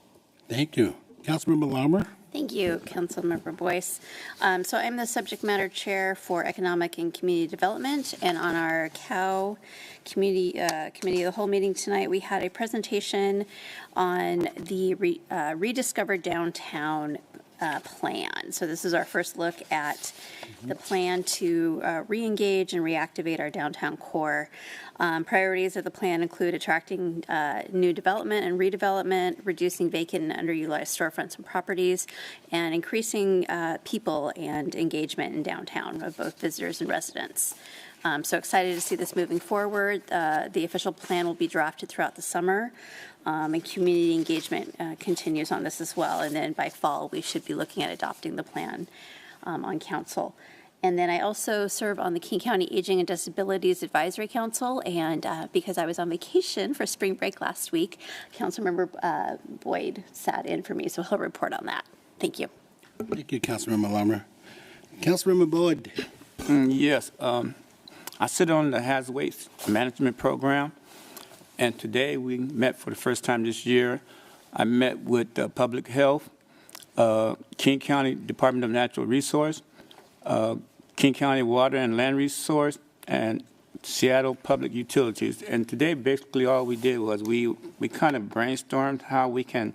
Thank you. Councilmember Larmer? Thank you, Councilmember Boyce. So I'm the subject matter chair for Economic and Community Development, and on our COW Committee of the Whole meeting tonight, we had a presentation on the Rediscover Downtown plan. So this is our first look at the plan to re-engage and reactivate our downtown core. Priorities of the plan include attracting new development and redevelopment, reducing vacant and underutilized storefronts and properties, and increasing people and engagement in downtown of both visitors and residents. So excited to see this moving forward. The official plan will be drafted throughout the summer, and community engagement continues on this as well. And then by fall, we should be looking at adopting the plan on council. And then I also serve on the King County Aging and Disabilities Advisory Council, and because I was on vacation for spring break last week, Councilmember Boyd sat in for me, so he'll report on that. Thank you. Thank you, Councilmember Larmer. Councilmember Boyd? Yes. I sit on the Hazard Waste Management Program, and today we met for the first time this year. I met with Public Health, King County Department of Natural Resource, King County Water and Land Resource, and Seattle Public Utilities. And today, basically, all we did was we kind of brainstormed how we can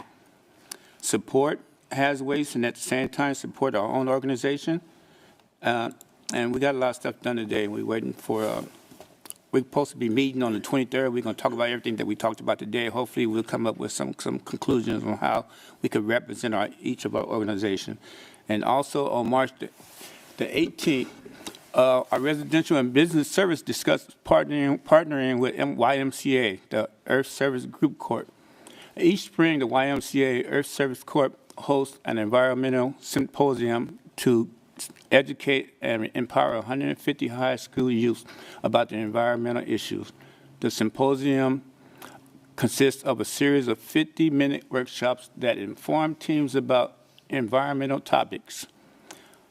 support hazard waste and at the same time support our own organization. And we got a lot of stuff done today. We're waiting for, we're supposed to be meeting on the 23rd. We're going to talk about everything that we talked about today. Hopefully, we'll come up with some conclusions on how we could represent each of our organizations. And also on March the 18th, our residential and business service discussed partnering with YMCA, the Earth Service Group Corp. Each spring, the YMCA Earth Service Corp hosts an environmental symposium to educate and empower 150 high school youth about the environmental issues. The symposium consists of a series of 50-minute workshops that inform teams about environmental topics.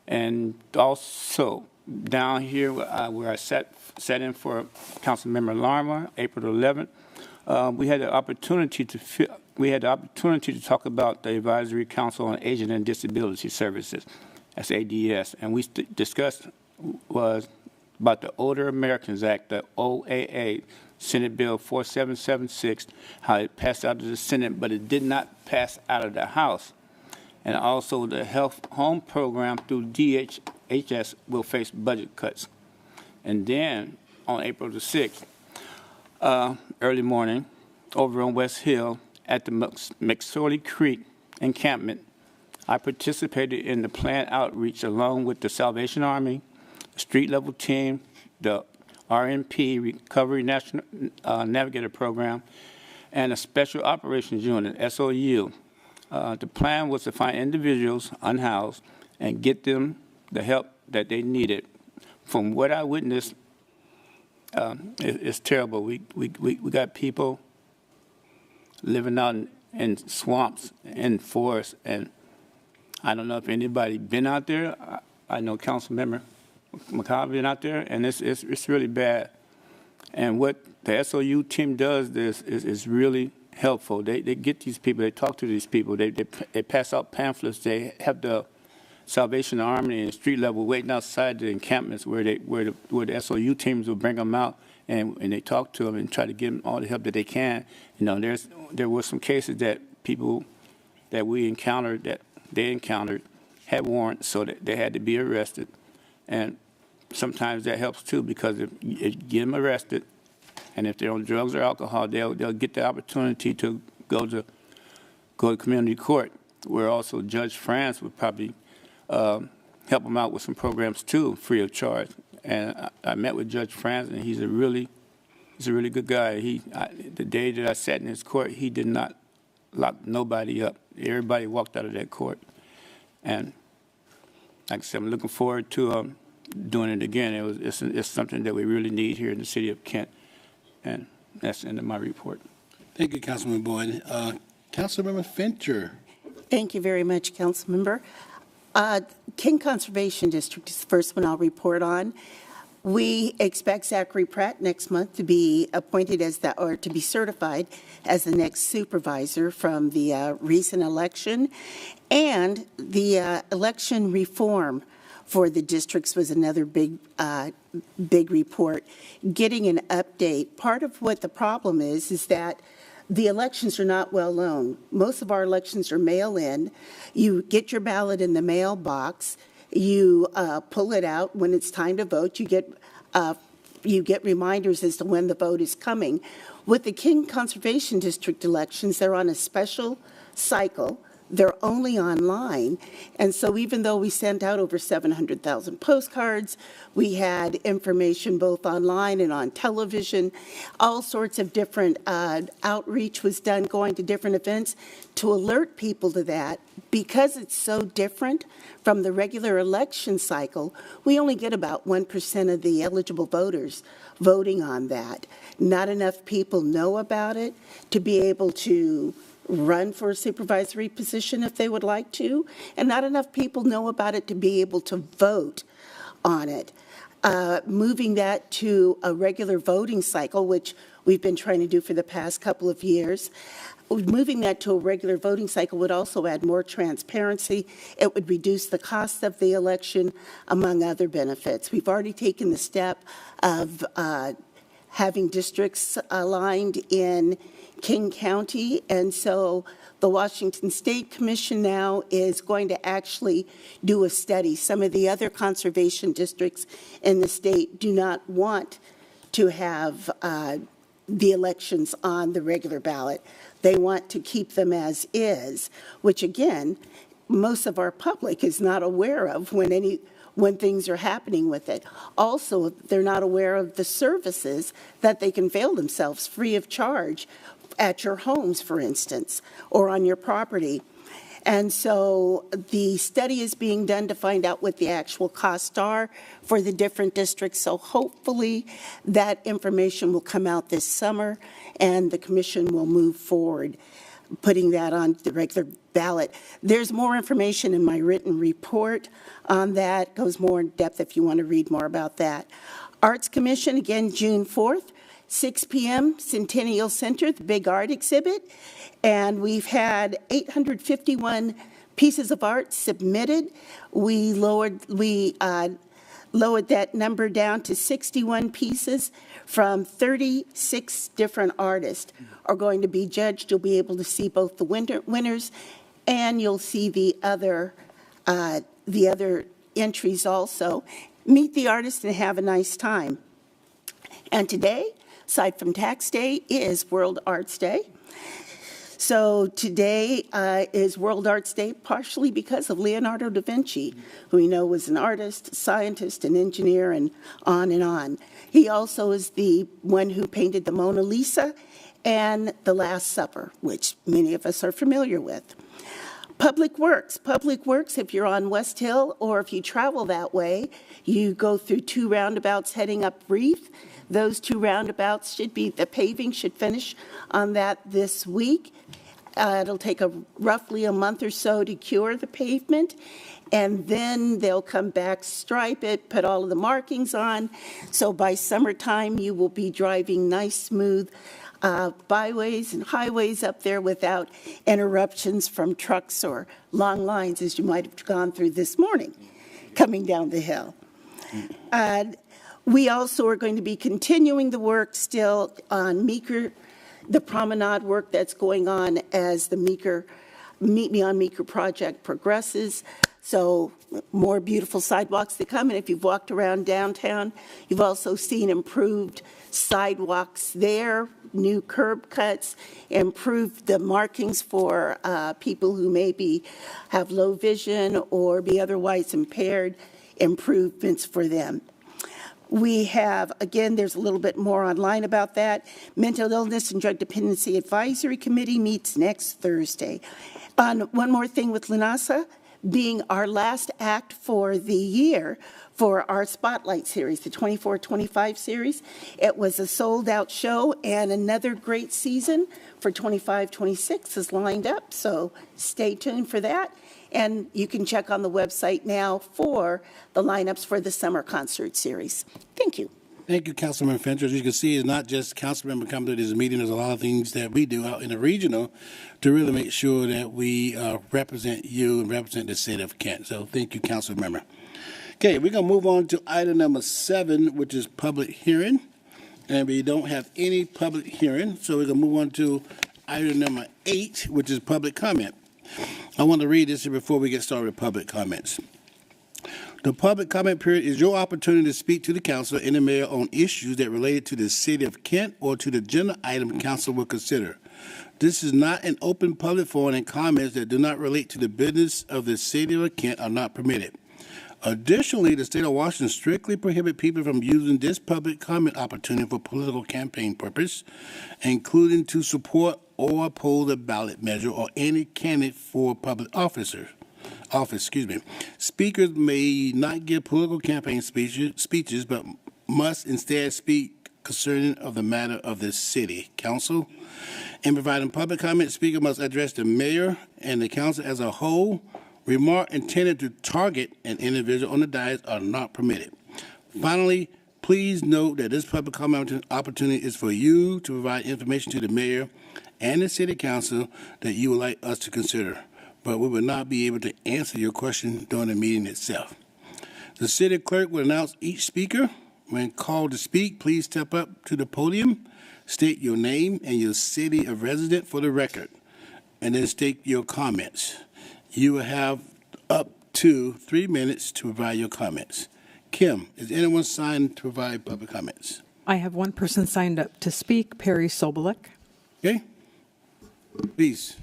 And also, down here where I sat in for Councilmember Larmer, April 11th, we had the opportunity to talk about the Advisory Council on Aging and Disability Services, that's ADS, and we discussed was about the Older Americans Act, the OAA, Senate Bill 4776, how it passed out of the Senate, but it did not pass out of the House. And also the health home program through DHHS will face budget cuts. And then on April the 6th, early morning, over on West Hill at the McSorley Creek encampment, I participated in the planned outreach along with the Salvation Army, the street level team, the RNP, Recovery National Navigator Program, and a Special Operations Unit, SOU. The plan was to find individuals unhoused and get them the help that they needed. From what I witnessed, it's terrible. We got people living out in swamps and forests, and I don't know if anybody been out there. I know Councilmember McCall been out there, and it's really bad. And what the SOU team does is really helpful. They get these people, they talk to these people, they pass out pamphlets, they have the Salvation Army and street level waiting outside the encampments where the SOU teams will bring them out and they talk to them and try to give them all the help that they can. You know, there were some cases that people that we encountered, that they encountered, had warrants, so that they had to be arrested. And sometimes that helps too, because if you get them arrested, and if they're on drugs or alcohol, they'll get the opportunity to go to community court, where also Judge France would probably help them out with some programs too, free of charge. And I met with Judge France, and he's a really good guy. The day that I sat in his court, he did not lock nobody up. Everybody walked out of that court. And like I said, I'm looking forward to doing it again. It's something that we really need here in the city of Kent. And that's the end of my report. Thank you, Councilman Boyd. Councilmember Fincher. Thank you very much, Councilmember. King Conservation District is the first one I'll report on. We expect Zachary Pratt next month to be appointed as or to be certified as the next supervisor from the recent election. And the election reform for the districts was another big report. Getting an update. Part of what the problem is that the elections are not well known. Most of our elections are mail-in. You get your ballot in the mailbox. You pull it out when it's time to vote. You get reminders as to when the vote is coming. With the King Conservation District elections, they're on a special cycle. They're only online. And so even though we sent out over 700,000 postcards, we had information both online and on television, all sorts of different outreach was done, going to different events to alert people to that. Because it's so different from the regular election cycle, we only get about 1% of the eligible voters voting on that. Not enough people know about it to be able to run for a supervisory position if they would like to, and not enough people know about it to be able to vote on it. Moving that to a regular voting cycle, which we've been trying to do for the past couple of years, moving that to a regular voting cycle would also add more transparency. It would reduce the cost of the election, among other benefits. We've already taken the step of having districts aligned in King County, and so the Washington State Commission now is going to actually do a study. Some of the other conservation districts in the state do not want to have the elections on the regular ballot. They want to keep them as is, which again, most of our public is not aware of when things are happening with it. Also, they're not aware of the services that they can avail themselves free of charge at your homes, for instance, or on your property. And so the study is being done to find out what the actual costs are for the different districts. So hopefully that information will come out this summer and the commission will move forward putting that on the regular ballot. There's more information in my written report on that. Goes more in depth if you want to read more about that. Arts Commission, again, June 4th. 6 p.m., Centennial Center, the big art exhibit. And we've had 851 pieces of art submitted. We lowered that number down to 61 pieces from 36 different artists are going to be judged. You'll be able to see both the winners and you'll see the other entries also. Meet the artist and have a nice time. And today, aside from tax day, is World Arts Day. So today is World Arts Day partially because of Leonardo da Vinci, who we know was an artist, scientist, and engineer, and on and on. He also is the one who painted the Mona Lisa and the Last Supper, which many of us are familiar with. Public Works, if you're on West Hill or if you travel that way, you go through 2 roundabouts heading up Reef. Those 2 roundabouts the paving should finish on that this week. It'll take roughly a month or so to cure the pavement, and then they'll come back, stripe it, put all of the markings on. So by summertime, you will be driving nice, smooth byways and highways up there without interruptions from trucks or long lines, as you might have gone through this morning, coming down the hill. We also are going to be continuing the work still on Meeker, the promenade work that's going on as the Meet Me on Meeker project progresses. So more beautiful sidewalks to come. And if you've walked around downtown, you've also seen improved sidewalks there, new curb cuts, improved the markings for people who maybe have low vision or be otherwise impaired, improvements for them. We have, again, there's a little bit more online about that. Mental Illness and Drug Dependency Advisory Committee meets next Thursday. One more thing with LENASA, being our last act for the year for our Spotlight series, the 24-25 series. It was a sold-out show, and another great season for 25-26 is lined up, so stay tuned for that. And you can check on the website now for the lineups for the summer concert series. Thank you. Thank you, Councilman Fincher. As you can see, it's not just council member coming to this meeting. There's a lot of things that we do out in the regional to really make sure that we represent you and represent the city of Kent. So thank you, council member. Okay, we're going to move on to item number 7, which is public hearing. And we don't have any public hearing, so we're going to move on to item number 8, which is public comment. I want to read this here before we get started with public comments. The public comment period is your opportunity to speak to the council and the mayor on issues that relate to the city of Kent or to the agenda item council will consider. This is not an open public forum, and comments that do not relate to the business of the city of Kent are not permitted. Additionally, the state of Washington strictly prohibits people from using this public comment opportunity for political campaign purpose, including to support or oppose a ballot measure or any candidate for public office. Speakers may not give political campaign speeches, but must instead speak concerning of the matter of the city council. In providing public comment, speaker must address the mayor and the council as a whole. Remarks intended to target an individual on the dais are not permitted. Finally, please note that this public comment opportunity is for you to provide information to the mayor and the city council that you would like us to consider, but we will not be able to answer your question during the meeting itself. The city clerk will announce each speaker. When called to speak, please step up to the podium, state your name and your city of residence for the record, and then state your comments. You will have up to 3 minutes to provide your comments. Kim, is anyone signed to provide public comments? I have one person signed up to speak, Perry Sobolik. Okay, please.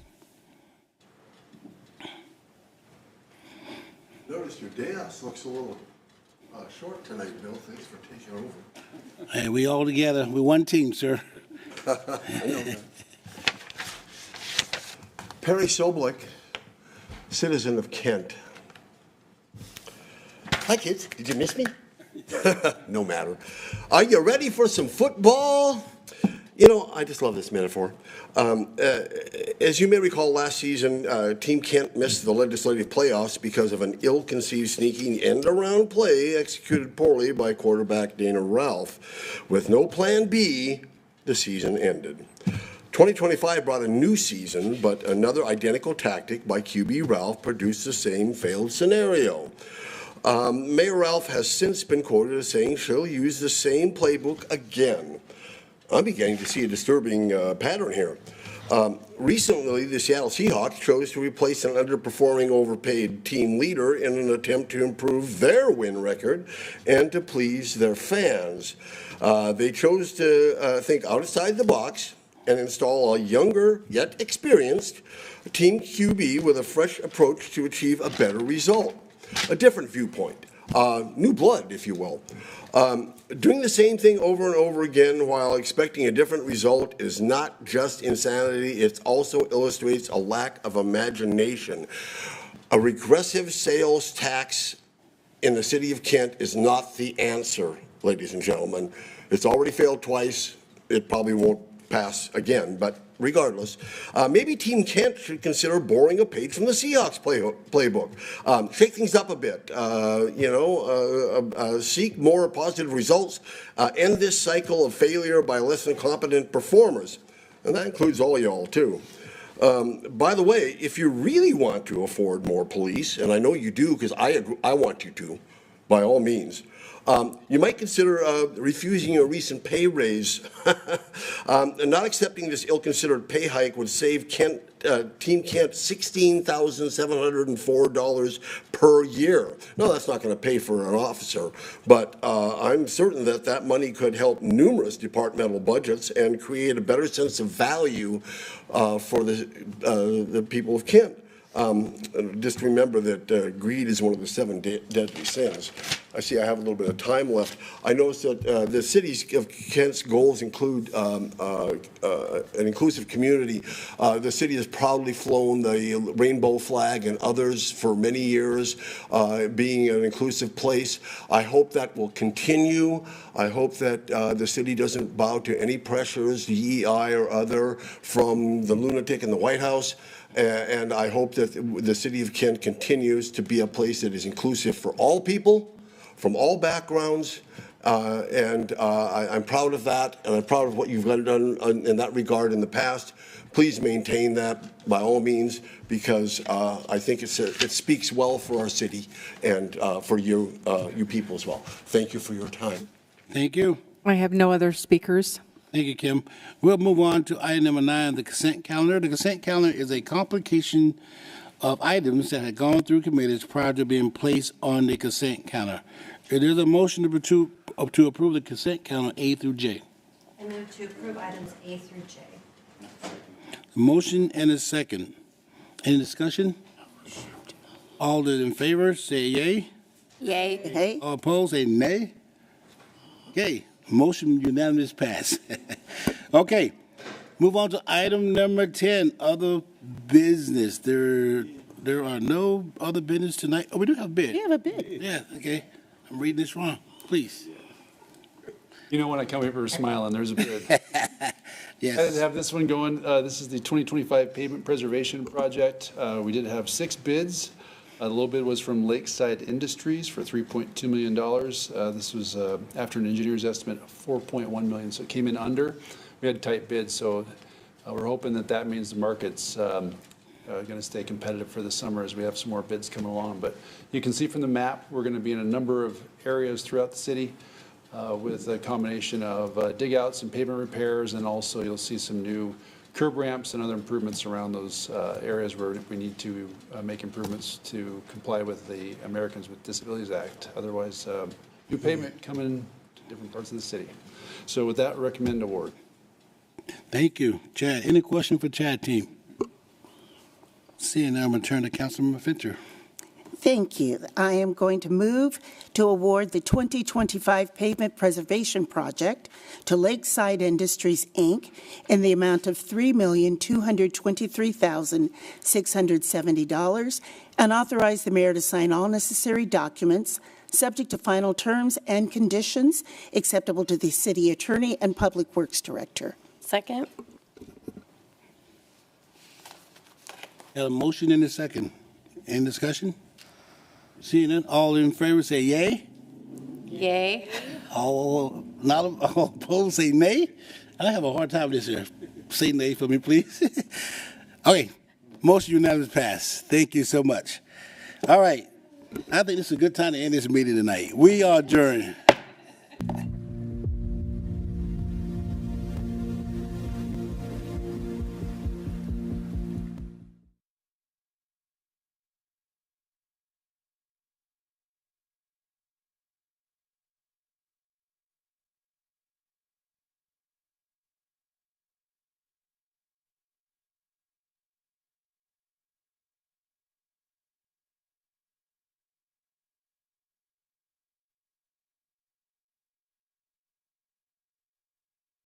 Notice your dais looks a little short tonight, Bill. Thanks for taking over. Hey, we all together. We're one team, sir. I know that. Perry Sobolik, citizen of Kent. Hi, kids. Did you miss me? No matter. Are you ready for some football? You know, I just love this metaphor. As you may recall, last season, Team Kent missed the legislative playoffs because of an ill-conceived, sneaking end-around play executed poorly by quarterback Dana Ralph. With no plan B, the season ended. 2025 brought a new season, but another identical tactic by QB Ralph produced the same failed scenario. Mayor Ralph has since been quoted as saying she'll use the same playbook again. I'm beginning to see a disturbing pattern here. Recently, the Seattle Seahawks chose to replace an underperforming, overpaid team leader in an attempt to improve their win record and to please their fans. They chose to think outside the box and install a younger, yet experienced, team QB with a fresh approach to achieve a better result. A different viewpoint. New blood, if you will. Doing the same thing over and over again while expecting a different result is not just insanity, it also illustrates a lack of imagination. A regressive sales tax in the city of Kent is not the answer, ladies and gentlemen. It's already failed twice. It probably won't pass again, but regardless, maybe Team Kent should consider borrowing a page from the Seahawks playbook. Shake things up a bit, seek more positive results, end this cycle of failure by less than competent performers. And that includes all y'all too. By the way, if you really want to afford more police, and I know you do because I want you to, by all means, you might consider refusing a recent pay raise. Not accepting this ill-considered pay hike would save Team Kent $16,704 per year. No, that's not going to pay for an officer, but I'm certain that that money could help numerous departmental budgets and create a better sense of value for the people of Kent. Just remember that greed is one of the 7 deadly sins. I see I have a little bit of time left. I noticed that the city of Kent's goals include an inclusive community. The city has proudly flown the rainbow flag and others for many years, being an inclusive place. I hope that will continue. I hope that the city doesn't bow to any pressures, DEI or other, from the lunatic in the White House. And I hope that the city of Kent continues to be a place that is inclusive for all people, from all backgrounds, I'm proud of that, and I'm proud of what you've done in that regard in the past. Please maintain that by all means, because I think it speaks well for our city and for you people as well. Thank you for your time. Thank you. I have no other speakers. Thank you, Kim. We'll move on to item number 9, the consent calendar. The consent calendar is a complication of items that had gone through committees prior to being placed on the consent calendar. It is a motion to approve the consent calendar A through J. I move to approve items A through J. Motion and a second. Any discussion? All those in favor say yay. Yay. Hey, All opposed say nay. Yay. Motion unanimous pass. Okay. Move on to item number 10, other business. There are no other business tonight. Oh, we do have a bid. we have a bid. Yeah, okay. I'm reading this wrong. Please. You know, when I come here, we're smiling, there's a bid. Yes. I did have this one going. This is the 2025 pavement preservation project. We did have 6 bids. The low bid was from Lakeside Industries for $3.2 million. This was after an engineer's estimate of $4.1 million, so it came in under. We had tight bids, so we're hoping that means the market's going to stay competitive for the summer as we have some more bids coming along. But you can see from the map, we're going to be in a number of areas throughout the city with a combination of dig outs and pavement repairs, and also you'll see some new curb ramps and other improvements around those areas where we need to make improvements to comply with the Americans with Disabilities Act. Otherwise, new pavement coming to different parts of the city. So with that, recommend award. Thank you. Chad, any question for Chad team? Seeing none, I'm going to turn to Councilman Fincher. Thank you. I am going to move to award the 2025 pavement preservation project to Lakeside Industries, Inc. in the amount of $3,223,670 and authorize the mayor to sign all necessary documents subject to final terms and conditions acceptable to the city attorney and public works director. Second. Got a motion and a second. Any discussion? Seeing none, all in favor say yay. Yay. All opposed say nay. I have a hard time this year. Say nay for me, please. Okay, motion unanimous pass. Thank you so much. All right, I think this is a good time to end this meeting tonight. We are adjourned.